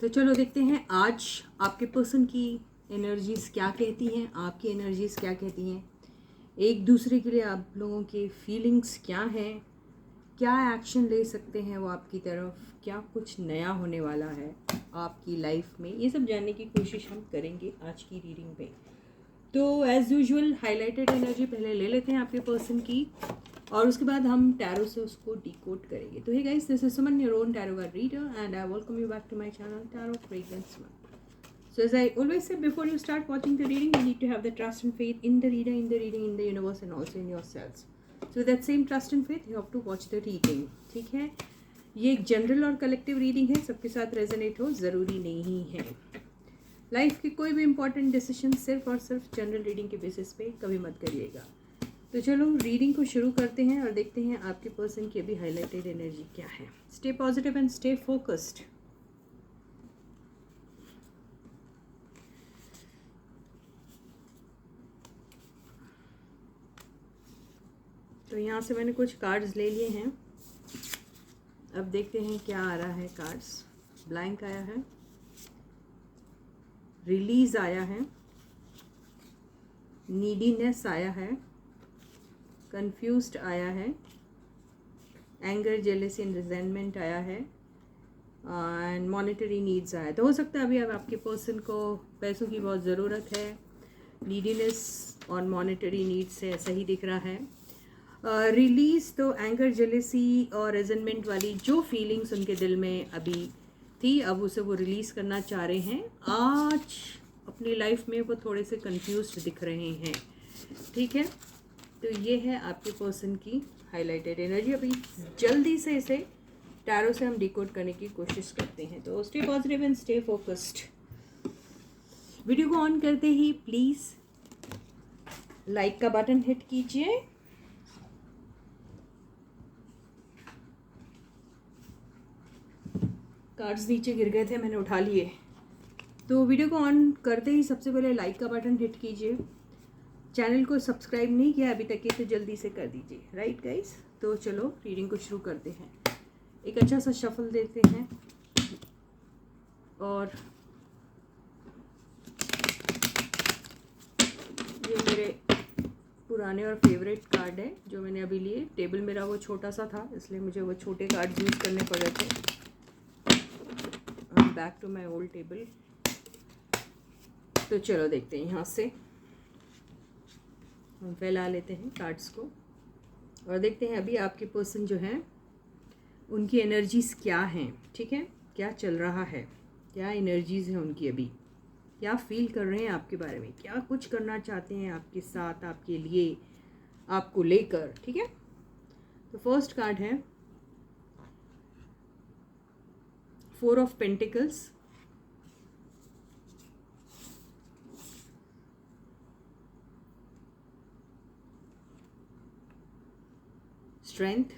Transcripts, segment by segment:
तो चलो देखते हैं आज आपके पर्सन की एनर्जीज़ क्या कहती हैं, आपकी एनर्जीज़ क्या कहती हैं, एक दूसरे के लिए आप लोगों की फीलिंग्स क्या हैं, क्या एक्शन ले सकते हैं वो आपकी तरफ, क्या कुछ नया होने वाला है आपकी लाइफ में, ये सब जानने की कोशिश हम करेंगे आज की रीडिंग में। तो एज़ यूजुअल हाइलाइटेड एनर्जी पहले ले लेते हैं आपके पर्सन की और उसके बाद हम टैरो से उसको डिकोड करेंगे। तो hey guys, this is Suman, your own tarot card reader, and I welcome you back to my channel, Tarot Fragrance Month. So as I always say, before you start watching the reading, you need to have the trust and faith in the reader, in the reading, in the universe, and also in yourselves. So with that same trust and faith, you have to watch the reading. ठीक है, ये एक general और collective reading है, सबके साथ resonate हो ज़रूरी नहीं है। लाइफ की कोई भी इंपॉर्टेंट डिसीजन सिर्फ और सिर्फ जनरल रीडिंग के बेसिस पे कभी मत करिएगा। तो चलो रीडिंग को शुरू करते हैं और देखते हैं आपके पर्सन की अभी हाईलाइटेड एनर्जी क्या है। Stay positive and stay focused. तो यहाँ से मैंने कुछ कार्ड्स ले लिए हैं, अब देखते हैं क्या आ रहा है। कार्ड्स ब्लैंक आया है, रिलीज आया है, नीडीनेस आया है, कंफ्यूज्ड आया है, एंगर, जेलेसी एंड रिजेंटमेंट आया है, एंड मॉनेटरी नीड्स आया है। तो हो सकता है अभी अब आपके पर्सन को पैसों की बहुत ज़रूरत है, नीडीनेस और मॉनेटरी नीड्स से ऐसा ही दिख रहा है। रिलीज़ तो एंगर, जेलेसी और रिजेंटमेंट वाली जो फीलिंग्स उनके दिल में अभी थी, अब उसे वो रिलीज़ करना चाह रहे हैं। आज अपनी लाइफ में वो थोड़े से कंफ्यूज्ड दिख रहे हैं। ठीक है, तो ये है आपके पर्सन की हाईलाइटेड एनर्जी। अभी जल्दी से इसे टैरो से हम डिकोड करने की कोशिश करते हैं। तो stay positive and stay focused. Video को ऑन करते ही प्लीज़ लाइक का बटन हिट कीजिए। कार्ड्स नीचे गिर गए थे, मैंने उठा लिए। तो वीडियो को ऑन करते ही सबसे पहले लाइक का बटन हिट कीजिए। चैनल को सब्सक्राइब नहीं किया अभी तक के तो जल्दी से कर दीजिए। राइट गाइस, तो चलो रीडिंग को शुरू करते हैं। एक अच्छा सा शफल देते हैं और ये मेरे पुराने और फेवरेट कार्ड है जो मैंने अभी लिए। टेबल मेरा वो छोटा सा था इसलिए मुझे वो छोटे कार्ड यूज़ करने पड़े थे। Back to my old table. तो चलो देखते हैं, यहाँ से हम फैला लेते हैं कार्ड्स को और देखते हैं अभी आपके पर्सन जो हैं उनकी एनर्जीज़ क्या हैं। ठीक है, क्या चल रहा है, क्या एनर्जीज़ हैं उनकी, अभी क्या फील कर रहे हैं आपके बारे में, क्या कुछ करना चाहते हैं आपके साथ, आपके लिए, आपको लेकर। ठीक है, तो फर्स्ट कार्ड है 4 ऑफ पेंटिकल्स, स्ट्रेंथ,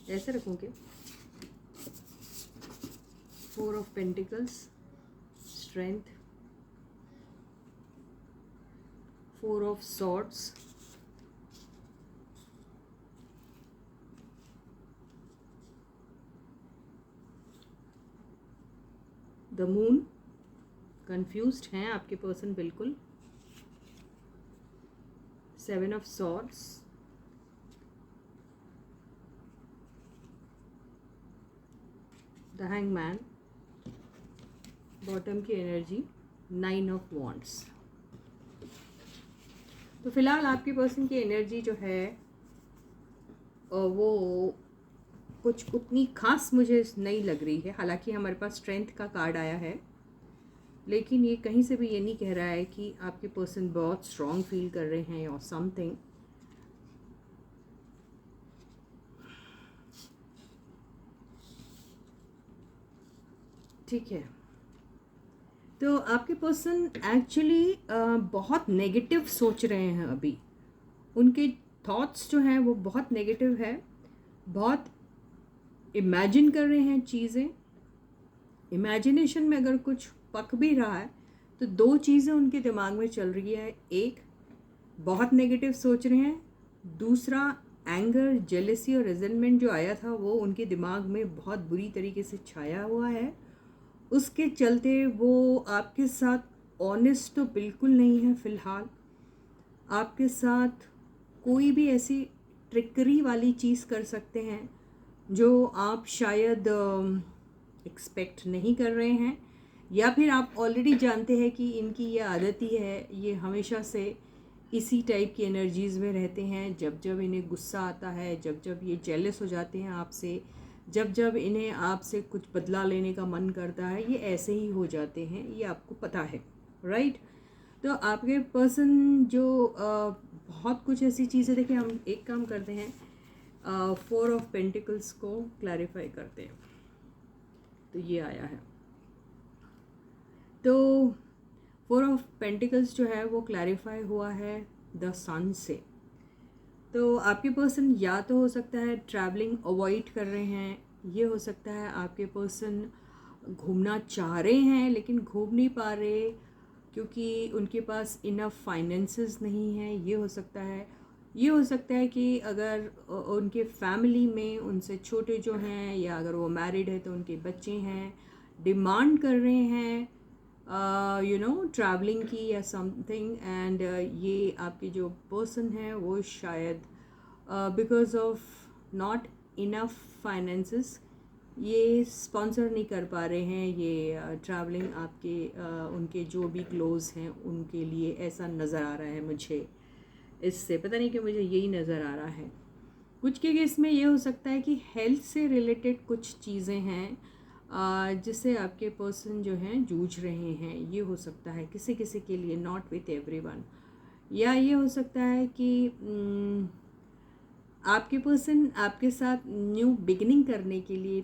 ऐसे रखूँगे 4 of pentacles, strength, 4 of swords, the moon. Confused हैं आपके पर्सन बिल्कुल। 7 of swords, the hangman, bottom की एनर्जी 9 ऑफ वॉन्ड्स। तो फिलहाल आपके पर्सन की एनर्जी जो है वो कुछ उतनी खास मुझे नहीं लग रही है। हालांकि हमारे पास स्ट्रेंथ का कार्ड आया है, लेकिन ये कहीं से भी ये नहीं कह रहा है कि आपके पर्सन बहुत स्ट्रॉन्ग फील कर रहे हैं और समथिंग। ठीक है, तो आपके पर्सन एक्चुअली बहुत नेगेटिव सोच रहे हैं अभी। उनके थॉट्स जो हैं वो बहुत नेगेटिव है, बहुत इमेजिन कर रहे हैं चीज़ें। इमेजिनेशन में अगर कुछ पक भी रहा है तो 2 चीज़ें उनके दिमाग में चल रही है। एक, बहुत नेगेटिव सोच रहे हैं, दूसरा एंगर, जेलेसी और रिजेंटमेंट जो आया था वो उनके दिमाग में बहुत बुरी तरीके से छाया हुआ है। उसके चलते वो आपके साथ ऑनेस्ट तो बिल्कुल नहीं है फ़िलहाल। आपके साथ कोई भी ऐसी ट्रिकरी वाली चीज़ कर सकते हैं जो आप शायद एक्सपेक्ट नहीं कर रहे हैं, या फिर आप ऑलरेडी जानते हैं कि इनकी ये आदत ही है, ये हमेशा से इसी टाइप की एनर्जीज़ में रहते हैं। जब जब इन्हें गुस्सा आता है, जब जब ये जेलस हो जाते हैं आपसे, जब जब इन्हें आपसे कुछ बदला लेने का मन करता है, ये ऐसे ही हो जाते हैं, ये आपको पता है, राइट। तो आपके पर्सन जो बहुत कुछ ऐसी चीज़ें, देखिए हम एक काम करते हैं, 4 ऑफ पेंटिकल्स को क्लैरिफाई करते हैं। तो ये आया है, तो 4 ऑफ पेंटिकल्स जो है वो क्लैरिफाई हुआ है द सन से। तो आपके पर्सन या तो हो सकता है ट्रैवलिंग अवॉइड कर रहे हैं, ये हो सकता है आपके पर्सन घूमना चाह रहे हैं लेकिन घूम नहीं पा रहे क्योंकि उनके पास इनफ फाइनेंसेस नहीं है, ये हो सकता है। ये हो सकता है कि अगर उनके फैमिली में उनसे छोटे जो हैं, या अगर वो मैरिड है तो उनके बच्चे हैं, डिमांड कर रहे हैं ट्रैवलिंग की या समथिंग, एंड ये आपके जो पर्सन है वो शायद because of not enough finances ये स्पॉन्सर नहीं कर पा रहे हैं ये ट्रैवलिंग आपके उनके जो भी क्लोज हैं उनके लिए। ऐसा नज़र आ रहा है मुझे, इससे पता नहीं कि मुझे यही नज़र आ रहा है। कुछ के केस में ये हो सकता है कि हेल्थ से रिलेटेड कुछ चीज़ें हैं जिससे आपके पर्सन जो हैं जूझ रहे हैं, ये हो सकता है किसी किसी के लिए, नॉट विथ एवरीवन। या ये हो सकता है कि आपके पर्सन आपके साथ न्यू बिगिनिंग करने के लिए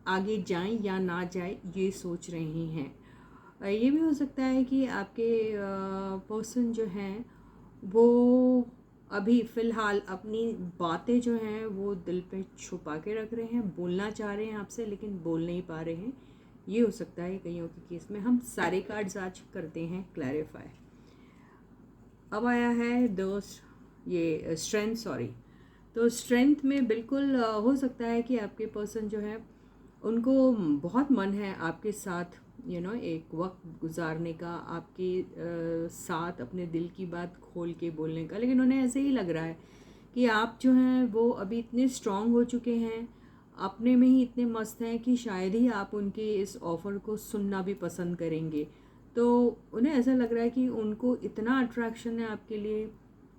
आगे जाएं या ना जाएं ये सोच रहे हैं। ये भी हो सकता है कि आपके पर्सन जो हैं वो अभी फ़िलहाल अपनी बातें जो हैं वो दिल पे छुपा के रख रहे हैं, बोलना चाह रहे हैं आपसे लेकिन बोल नहीं पा रहे हैं, ये हो सकता है कईयों के केस में। हम सारे कार्ड्स आज करते हैं क्लैरिफाई। अब आया है ये स्ट्रेंथ, तो स्ट्रेंथ में बिल्कुल हो सकता है कि आपके पर्सन जो है उनको बहुत मन है आपके साथ एक वक्त गुजारने का, आपके साथ अपने दिल की बात खोल के बोलने का, लेकिन उन्हें ऐसे ही लग रहा है कि आप जो हैं वो अभी इतने स्ट्रांग हो चुके हैं, अपने में ही इतने मस्त हैं कि शायद ही आप उनके इस ऑफ़र को सुनना भी पसंद करेंगे। तो उन्हें ऐसा लग रहा है कि उनको इतना अट्रैक्शन है आपके लिए,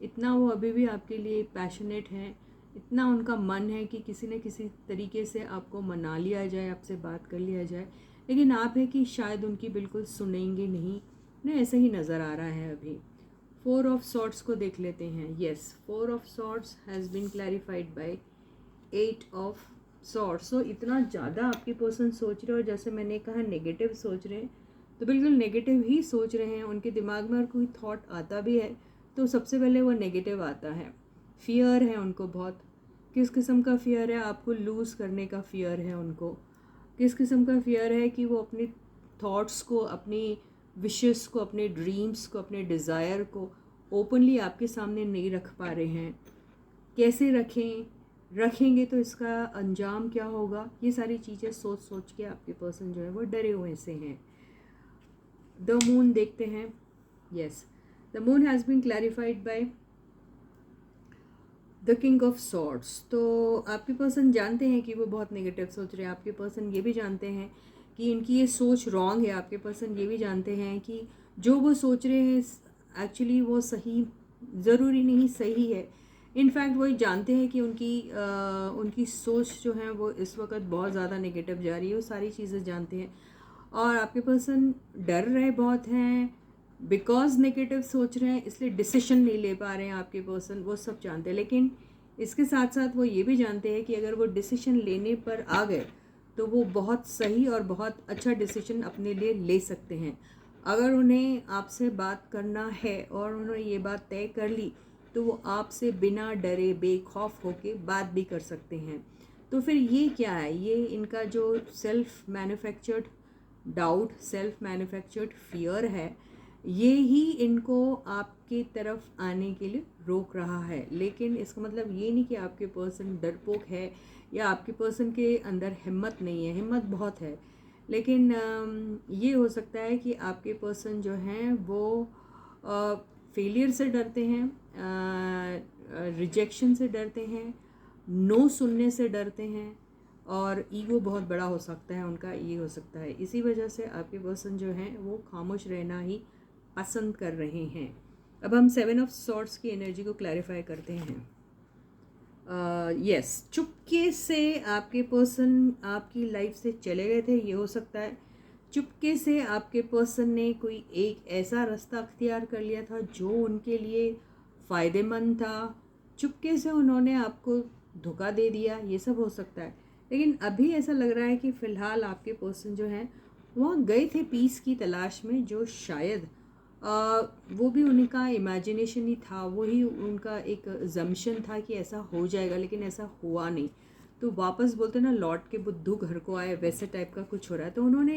इतना वो अभी भी आपके लिए पैशनेट हैं, इतना उनका मन है कि किसी न किसी तरीके से आपको मना लिया जाए, आपसे बात कर लिया जाए, लेकिन आप है कि शायद उनकी बिल्कुल सुनेंगे नहीं, उन्हें ऐसा ही नज़र आ रहा है अभी। 4 ऑफ सॉर्ड्स को देख लेते हैं। Yes, 4 of swords has been clarified by 8 of swords. So इतना ज़्यादा आपके पर्सन सोच रहे हो, जैसे मैंने कहा नेगेटिव सोच रहे हैं, तो बिल्कुल नेगेटिव ही सोच रहे हैं। उनके दिमाग में और कोई थॉट आता भी है तो सबसे पहले वो नेगेटिव आता है। फियर है उनको बहुत। किस किस्म का फियर है? आपको लूज़ करने का फियर है उनको। किस किस्म का फियर है कि वो अपने थॉट्स को, अपनी विशेस को, अपने ड्रीम्स को, अपने डिज़ायर को ओपनली आपके सामने नहीं रख पा रहे हैं। कैसे रखेंगे तो इसका अंजाम क्या होगा, ये सारी चीज़ें सोच सोच के आपके पर्सन जो है वो डरे हुए से हैं। द मून देखते हैं। Yes, the moon has been clarified by the king of swords. तो आपके पर्सन जानते हैं कि वो बहुत नेगेटिव सोच रहे हैं। आपके पर्सन ये भी जानते हैं कि इनकी ये सोच रॉन्ग है। आपके पर्सन ये भी जानते हैं कि जो वो सोच रहे हैं एक्चुअली वो सही ज़रूरी नहीं सही है। इनफैक्ट वो जानते हैं कि उनकी सोच जो है वो इस वक्त बहुत ज़्यादा नेगेटिव जा रही है, वो सारी चीज़ें जानते हैं। और आपके पर्सन डर रहे बहुत हैं, बिकॉज नेगेटिव सोच रहे हैं, इसलिए डिसीजन नहीं ले पा रहे हैं आपके पर्सन, वो सब जानते हैं। लेकिन इसके साथ साथ वो ये भी जानते हैं कि अगर वो डिसीजन लेने पर आ गए तो वो बहुत सही और बहुत अच्छा डिसीजन अपने लिए ले सकते हैं। अगर उन्हें आपसे बात करना है और उन्होंने ये बात तय कर ली तो वो आपसे बिना डरे बेखौफ होके बात भी कर सकते हैं। तो फिर ये क्या है? ये इनका जो self manufactured doubt, self manufactured fear है, ये ही इनको आपके तरफ आने के लिए रोक रहा है। लेकिन इसका मतलब ये नहीं कि आपके पर्सन डरपोक है या आपके पर्सन के अंदर हिम्मत नहीं है, हिम्मत बहुत है। लेकिन ये हो सकता है कि आपके पर्सन जो हैं वो फेलियर से डरते हैं, रिजेक्शन से डरते हैं, नो सुनने से डरते हैं, और ईगो बहुत बड़ा हो सकता है उनका, ये हो सकता है। इसी वजह से आपके पर्सन जो हैं वो खामोश रहना ही पसंद कर रहे हैं। अब हम 7 ऑफ सॉर्ड्स की एनर्जी को क्लैरिफाई करते हैं। यस, चुपके से आपके पर्सन आपकी लाइफ से चले गए थे, ये हो सकता है। चुपके से आपके पर्सन ने कोई एक ऐसा रास्ता अख्तियार कर लिया था जो उनके लिए फ़ायदेमंद था, चुपके से उन्होंने आपको धोखा दे दिया, ये सब हो सकता है। लेकिन अभी ऐसा लग रहा है कि फ़िलहाल आपके पर्सन जो हैं वहाँ गए थे पीस की तलाश में, जो शायद वो भी उनका इमेजिनेशन ही था, वही उनका एक जम्शन था कि ऐसा हो जाएगा, लेकिन ऐसा हुआ नहीं। तो वापस बोलते ना, लौट के बुद्धू घर को आए, वैसे टाइप का कुछ हो रहा है। तो उन्होंने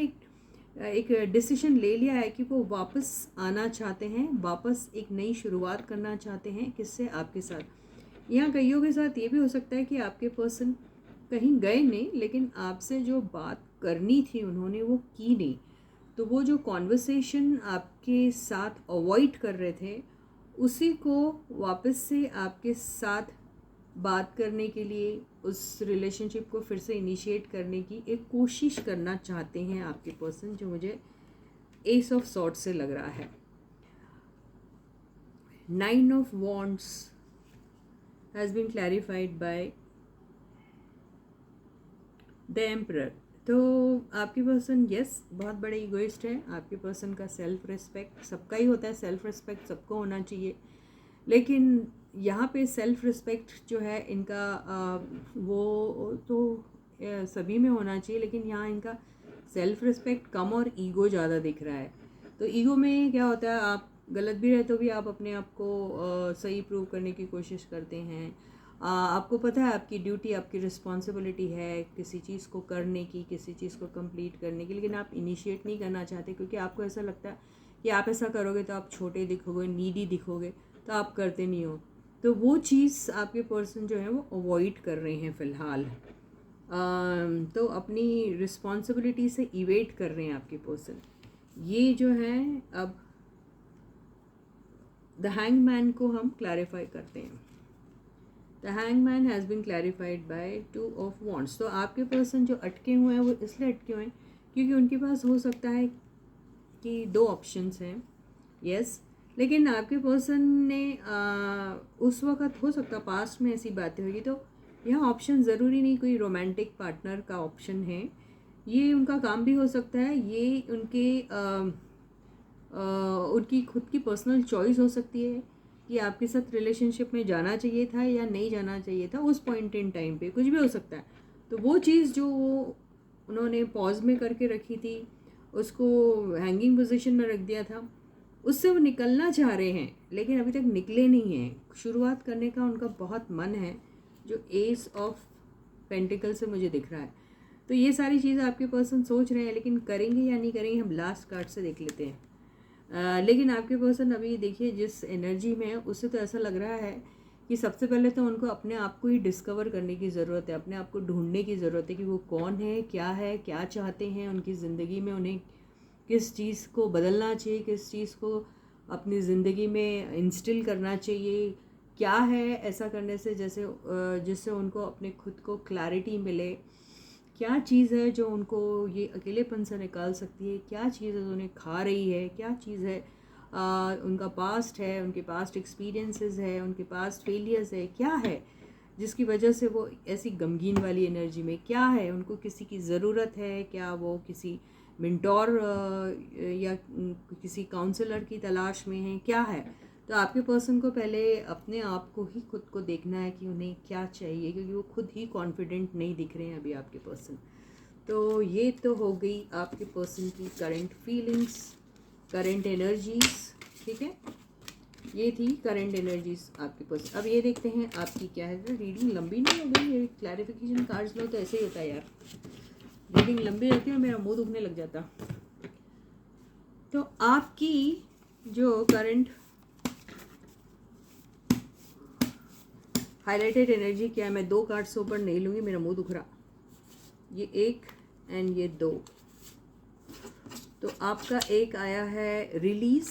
एक डिसीजन ले लिया है कि वो वापस आना चाहते हैं, वापस एक नई शुरुआत करना चाहते हैं। किससे? आपके साथ। यहाँ कईयों के साथ ये भी हो सकता है कि आपके पर्सन कहीं गए नहीं, लेकिन आपसे जो बात करनी थी उन्होंने वो की नहीं। तो वो जो कॉन्वर्सेशन आपके साथ अवॉइड कर रहे थे, उसी को वापस से आपके साथ बात करने के लिए, उस रिलेशनशिप को फिर से इनिशिएट करने की एक कोशिश करना चाहते हैं आपके पर्सन, जो मुझे एस ऑफ सॉर्ड्स से लग रहा है। 9 of wands has been clarified by the emperor. तो आपके पर्सन यस बहुत बड़े इगोइस्ट है। आपके पर्सन का सेल्फ रिस्पेक्ट, सबका ही होता है, सेल्फ रिस्पेक्ट सबको होना चाहिए। लेकिन यहाँ पे सेल्फ रिस्पेक्ट जो है इनका वो तो सभी में होना चाहिए, लेकिन यहाँ इनका सेल्फ रिस्पेक्ट कम और ईगो ज़्यादा दिख रहा है। तो ईगो में क्या होता है, आप गलत भी रहे तो भी आप अपने आप को सही प्रूव करने की कोशिश करते हैं। आपको पता है आपकी ड्यूटी, आपकी रिस्पॉन्सिबिलिटी है किसी चीज़ को करने की, किसी चीज़ को कंप्लीट करने की, लेकिन आप इनिशिएट नहीं करना चाहते क्योंकि आपको ऐसा लगता है कि आप ऐसा करोगे तो आप छोटे दिखोगे, नीडी दिखोगे, तो आप करते नहीं हो। तो वो चीज़ आपके पर्सन जो है वो अवॉइड कर रहे हैं फ़िलहाल। तो अपनी रिस्पॉन्सिबिलिटी से इवेट कर रहे हैं आपके पर्सन। ये जो है, अब द हैंगमैन को हम क्लैरिफाई करते हैं। The hangman has been clarified by 2 of wands. तो आपके पर्सन जो अटके हुए हैं वो इसलिए अटके हुए हैं क्योंकि उनके पास हो सकता है कि 2 ऑप्शंस हैं, यस। लेकिन आपके पर्सन ने उस वक़्त हो सकता पास्ट में ऐसी बातें हुई, तो यहाँ ऑप्शन ज़रूरी नहीं कोई रोमांटिक पार्टनर का ऑप्शन है, ये उनका काम भी हो सकता है, ये उनकी खुद की पर्सनल चॉइस हो सकती है कि आपके साथ रिलेशनशिप में जाना चाहिए था या नहीं जाना चाहिए था उस पॉइंट इन टाइम पे, कुछ भी हो सकता है। तो वो चीज़ जो उन्होंने पॉज में करके रखी थी, उसको हैंगिंग पोजीशन में रख दिया था, उससे वो निकलना चाह रहे हैं लेकिन अभी तक निकले नहीं हैं। शुरुआत करने का उनका बहुत मन है, जो एस ऑफ पेंटिकल से मुझे दिख रहा है। तो ये सारी चीज़ें आपके पर्सन सोच रहे हैं, लेकिन करेंगे या नहीं करेंगे हम लास्ट कार्ड से देख लेते हैं। लेकिन आपके पर्सन अभी देखिए जिस एनर्जी में है, उससे तो ऐसा लग रहा है कि सबसे पहले तो उनको अपने आप को ही डिस्कवर करने की ज़रूरत है, अपने आप को ढूंढने की ज़रूरत है कि वो कौन है, क्या चाहते हैं उनकी ज़िंदगी में, उन्हें किस चीज़ को बदलना चाहिए, किस चीज़ को अपनी ज़िंदगी में इंस्टिल करना चाहिए, क्या है ऐसा करने से जैसे जिससे उनको अपने खुद को क्लैरिटी मिले, क्या चीज़ है जो उनको ये अकेलेपन से निकाल सकती है, क्या चीज़ है जो उन्हें खा रही है, क्या चीज़ है उनका पास्ट है, उनके पास्ट एक्सपीरियंसेस है, उनके पास्ट फेलियर्स है, क्या है जिसकी वजह से वो ऐसी गमगीन वाली एनर्जी में, क्या है उनको किसी की ज़रूरत है, क्या वो किसी मेंटोर या किसी काउंसलर की तलाश में है, क्या है। तो आपके पर्सन को पहले अपने आप को ही खुद को देखना है कि उन्हें क्या चाहिए, क्योंकि वो खुद ही कॉन्फिडेंट नहीं दिख रहे हैं अभी आपके पर्सन। तो ये तो हो गई आपके पर्सन की करंट फीलिंग्स, करंट एनर्जीज, ठीक है, ये थी करंट एनर्जीज आपके पर्सन। अब ये देखते हैं आपकी क्या है। रीडिंग लंबी नहीं हो गई, ये क्लैरिफिकेशन कार्ड्स लो तो ऐसे ही होता है यार, रीडिंग लंबी रहती है और मेरा मुंह दुखने लग जाता। तो आपकी जो करंट हाईलाइटेड एनर्जी क्या है, मैं 2 कार्ड्स ऊपर नहीं लूँगी, मेरा मुंह दुख रहा। ये 1 एंड ये 2। तो आपका एक आया है रिलीज़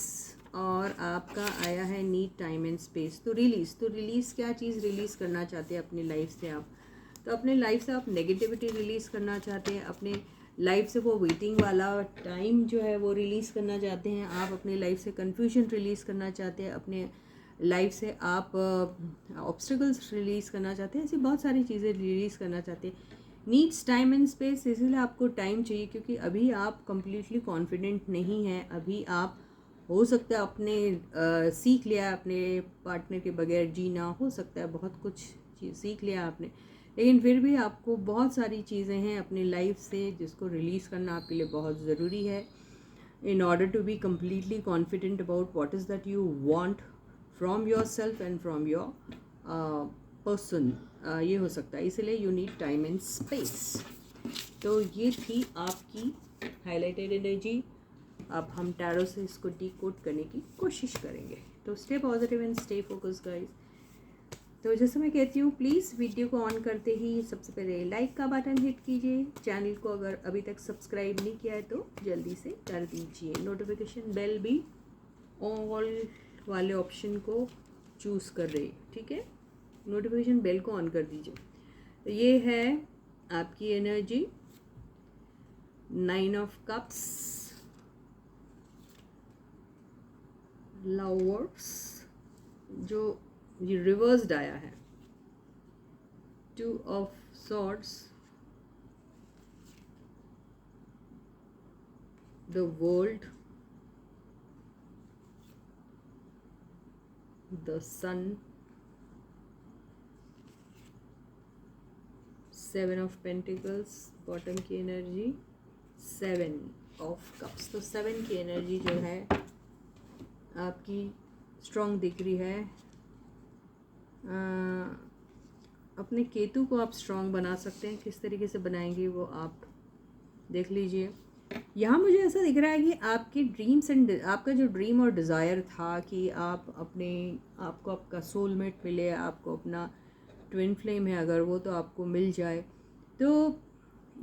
और आपका आया है नीड टाइम एंड स्पेस। तो रिलीज़ क्या चीज़ रिलीज़ करना चाहते हैं अपनी लाइफ से आप? तो अपने लाइफ से आप नेगेटिविटी रिलीज़ करना चाहते हैं, अपने लाइफ से वो वेटिंग वाला टाइम जो है वो रिलीज़ करना चाहते हैं, आप अपनी लाइफ से कन्फ्यूजन रिलीज़ करना चाहते हैं, अपने लाइफ से आप ऑब्स्टिकल्स रिलीज़ करना चाहते हैं, ऐसी बहुत सारी चीज़ें रिलीज़ करना चाहते हैं। नीड्स टाइम एंड स्पेस, इसलिए आपको टाइम चाहिए क्योंकि अभी आप कम्प्लीटली कॉन्फिडेंट नहीं हैं। अभी आप हो सकता है अपने सीख लिया है अपने पार्टनर के बगैर जीना, हो सकता है बहुत कुछ चीज़ सीख लिया आपने, लेकिन फिर भी आपको बहुत सारी चीज़ें हैं अपनी लाइफ से जिसको रिलीज़ करना आपके लिए बहुत ज़रूरी है in order to be completely confident about what is that you want from yourself and from your person। ये हो सकता है, इसलिए you need time and space। तो ये थी आपकी हाईलाइटेड एनर्जी। अब हम टैरो से इसको डिकोड करने की कोशिश करेंगे। तो stay positive and stay focus guys. तो जैसे मैं कहती हूँ, प्लीज़ वीडियो को ऑन करते ही सबसे पहले लाइक का बटन हिट कीजिए। चैनल को अगर अभी तक सब्सक्राइब नहीं किया है तो जल्दी से कर दीजिए। नोटिफिकेशन बेल भी ऑल वाले ऑप्शन को चूज़ कर रही, ठीक है, नोटिफिकेशन बेल को ऑन कर दीजिए। तो ये है आपकी एनर्जी 9 ऑफ कप्स, लवर्स जो ये रिवर्स्ड आया है, 2 of swords, the world, the sun, 7 of pentacles bottom की एनर्जी, 7 ऑफ कप्स। तो 7 की एनर्जी जो है आपकी स्ट्रॉन्ग दिख रही है। अपने केतु को आप स्ट्रॉन्ग बना सकते हैं, किस तरीके से बनाएंगे वो आप देख लीजिए। यहाँ मुझे ऐसा दिख रहा है कि आपके ड्रीम्स एंड आपका जो ड्रीम और डिज़ायर था कि आप आपको आपका सोलमेट मिले, आपको अपना ट्विन फ्लेम है अगर वो तो आपको मिल जाए। तो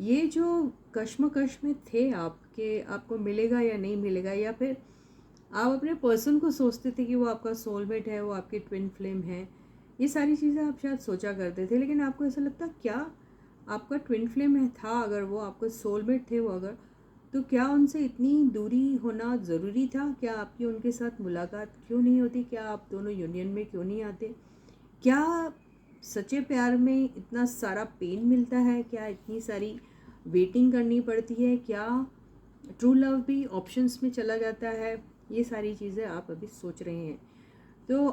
ये जो कश्मकश में थे आपको मिलेगा या नहीं मिलेगा, या फिर आप अपने पर्सन को सोचते थे कि वो आपका सोलमेट है, वो आपकी ट्विन फ्लेम है, ये सारी चीज़ें आप शायद सोचा करते थे, लेकिन आपको ऐसा लगता क्या आपका ट्विन फ्लेम है था, अगर वो आपके सोलमेट थे वो अगर, तो क्या उनसे इतनी दूरी होना ज़रूरी था? क्या आपकी उनके साथ मुलाकात क्यों नहीं होती? क्या आप दोनों यूनियन में क्यों नहीं आते? क्या सच्चे प्यार में इतना सारा पेन मिलता है? क्या इतनी सारी वेटिंग करनी पड़ती है? क्या ट्रू लव भी ऑप्शंस में चला जाता है? ये सारी चीज़ें आप अभी सोच रहे हैं। तो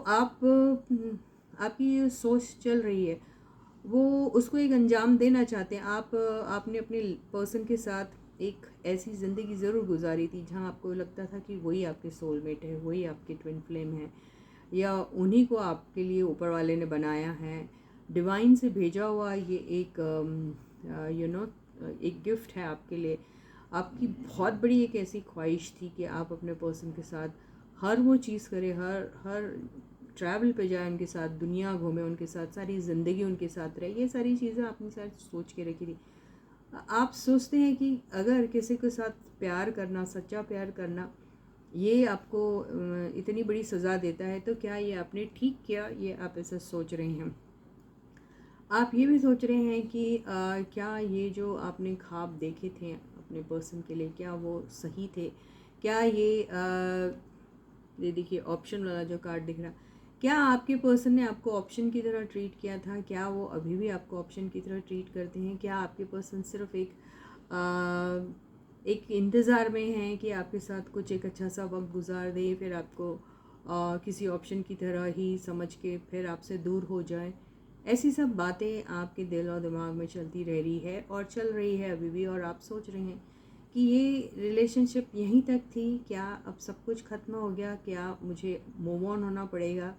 आपकी जो सोच चल रही है वो उसको एक अंजाम देना चाहते हैं। आपने अपने पर्सन के साथ एक ऐसी ज़िंदगी ज़रूर गुजारी थी जहां आपको लगता था कि वही आपके सोलमेट है, वही आपके ट्विन फ्लेम है, या उन्हीं को आपके लिए ऊपर वाले ने बनाया है, डिवाइन से भेजा हुआ ये एक एक गिफ्ट है आपके लिए। आपकी बहुत बड़ी एक ऐसी ख्वाहिश थी कि आप अपने पर्सन के साथ हर वो चीज़ करें, हर ट्रैवल पे जाए उनके साथ, दुनिया घूमे उनके साथ, सारी ज़िंदगी उनके साथ रहे। ये सारी चीज़ें आपने शायद सोच के रखी थी। आप सोचते हैं कि अगर किसी के साथ प्यार करना, सच्चा प्यार करना, ये आपको इतनी बड़ी सज़ा देता है, तो क्या ये आपने ठीक किया? ये आप ऐसा सोच रहे हैं। आप ये भी सोच रहे हैं कि क्या ये जो आपने ख्वाब देखे थे अपने पर्सन के लिए, क्या वो सही थे? क्या ये देखिए ऑप्शन वाला जो कार्ड दिख रहा, क्या आपके पर्सन ने आपको ऑप्शन की तरह ट्रीट किया था? क्या वो अभी भी आपको ऑप्शन की तरह ट्रीट करते हैं? क्या आपके पर्सन सिर्फ एक इंतज़ार में हैं कि आपके साथ कुछ एक अच्छा सा वक्त गुजार दे, फिर आपको किसी ऑप्शन की तरह ही समझ के फिर आपसे दूर हो जाए? ऐसी सब बातें आपके दिल और दिमाग में चलती रह रही है और चल रही है अभी भी, और आप सोच रहे हैं कि ये रिलेशनशिप यहीं तक थी, क्या अब सब कुछ ख़त्म हो गया? क्या मुझे मूव ऑन होना पड़ेगा?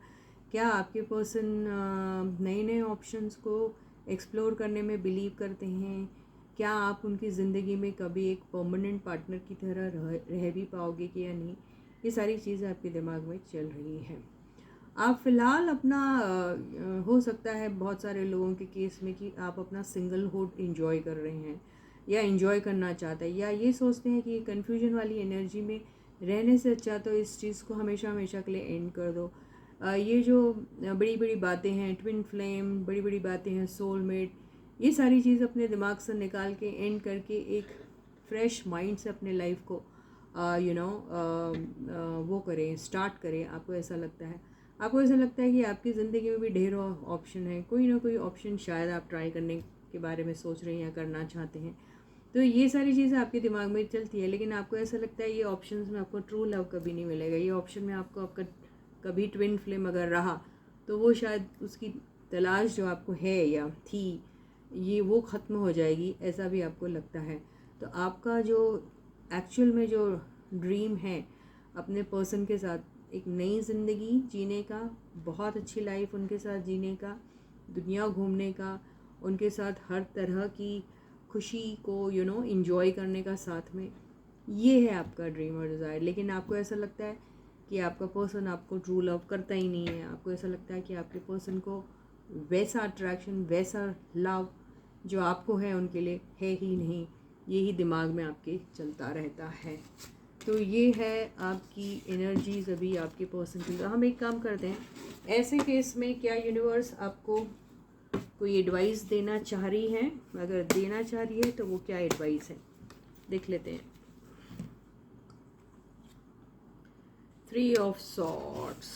क्या आपके पर्सन नए नए ऑप्शंस को एक्सप्लोर करने में बिलीव करते हैं? क्या आप उनकी ज़िंदगी में कभी एक परमानेंट पार्टनर की तरह रह भी पाओगे कि या नहीं? ये सारी चीज़ें आपके दिमाग में चल रही हैं। आप फ़िलहाल अपना हो सकता है बहुत सारे लोगों के केस में कि आप अपना सिंगलहुड एंजॉय कर रहे हैं या एंजॉय करना चाहते हैं, या ये सोचते हैं कि ये कन्फ्यूजन वाली एनर्जी में रहने से अच्छा तो इस चीज़ को हमेशा हमेशा के लिए एंड कर दो। ये जो बड़ी बड़ी बातें हैं, ट्विन फ्लेम, बड़ी बड़ी बातें हैं, सोलमेट, ये सारी चीज़ अपने दिमाग से निकाल के एंड करके एक फ्रेश माइंड से अपने लाइफ को वो करें, स्टार्ट करें। आपको ऐसा लगता है, आपको ऐसा लगता है कि आपकी ज़िंदगी में भी ढेरों ऑप्शन है, कोई ना कोई ऑप्शन शायद आप ट्राई करने के बारे में सोच रहे हैं या करना चाहते हैं। तो ये सारी चीज़ें आपके दिमाग में चलती है, लेकिन आपको ऐसा लगता है ये ऑप्शंस में आपको ट्रू लव कभी नहीं मिलेगा, ये ऑप्शन में आपको आपका कभी ट्विन फ्लेम अगर रहा तो वो शायद उसकी तलाश जो आपको है या थी ये वो ख़त्म हो जाएगी, ऐसा भी आपको लगता है। तो आपका जो एक्चुअल में जो ड्रीम है अपने पर्सन के साथ एक नई ज़िंदगी जीने का, बहुत अच्छी लाइफ उनके साथ जीने का, दुनिया घूमने का, उनके साथ हर तरह की खुशी को एंजॉय करने का साथ में, ये है आपका ड्रीम और डिज़ायर। लेकिन आपको ऐसा लगता है कि आपका पर्सन आपको ट्रू लव करता ही नहीं है, आपको ऐसा लगता है कि आपके पर्सन को वैसा अट्रैक्शन, वैसा लव जो आपको है उनके लिए है ही नहीं, यही दिमाग में आपके चलता रहता है। तो ये है आपकी एनर्जीज अभी आपके पर्सन की। हम एक काम करते हैं, ऐसे केस में क्या यूनिवर्स आपको कोई एडवाइस देना चाह रही है? अगर देना चाह रही है तो वो क्या एडवाइस है, देख लेते हैं। 3 ऑफ सॉर्ड्स।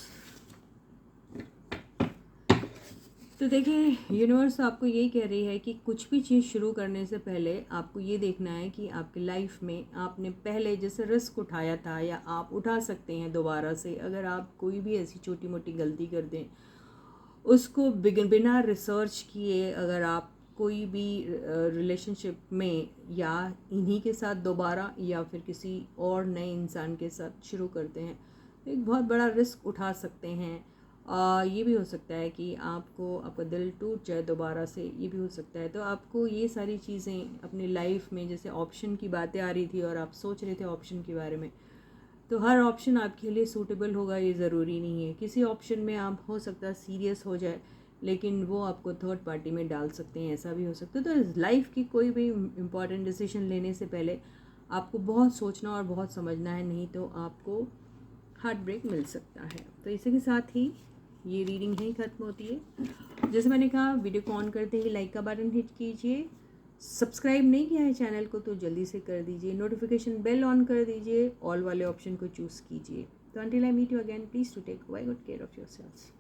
तो देखिए, यूनिवर्स आपको यही कह रही है कि कुछ भी चीज़ शुरू करने से पहले आपको ये देखना है कि आपकी लाइफ में आपने पहले जैसे रिस्क उठाया था या आप उठा सकते हैं दोबारा से। अगर आप कोई भी ऐसी छोटी मोटी गलती कर दें, उसको बिना रिसर्च किए अगर आप कोई भी रिलेशनशिप में या इन्हीं के साथ दोबारा या फिर किसी और नए इंसान के साथ शुरू करते हैं, तो एक बहुत बड़ा रिस्क उठा सकते हैं। ये भी हो सकता है कि आपको आपका दिल टूट जाए दोबारा से, ये भी हो सकता है। तो आपको ये सारी चीज़ें अपनी लाइफ में, जैसे ऑप्शन की बातें आ रही थी और आप सोच रहे थे ऑप्शन के बारे में, तो हर ऑप्शन आपके लिए सूटेबल होगा ये ज़रूरी नहीं है। किसी ऑप्शन में आप हो सकता है सीरियस हो जाए, लेकिन वो आपको थर्ड पार्टी में डाल सकते हैं, ऐसा भी हो सकता है। तो लाइफ की कोई भी इम्पॉर्टेंट डिसीजन लेने से पहले आपको बहुत सोचना और बहुत समझना है, नहीं तो आपको हार्ट ब्रेक मिल सकता है। तो इसी के साथ ही ये रीडिंग ही ख़त्म होती है। जैसे मैंने कहा, वीडियो को ऑन करते ही लाइक का बटन हिट कीजिए। सब्सक्राइब नहीं किया है चैनल को तो जल्दी से कर दीजिए। नोटिफिकेशन बेल ऑन कर दीजिए, ऑल वाले ऑप्शन को चूज़ कीजिए। तो until I meet you again, please to take very good care of yourselves.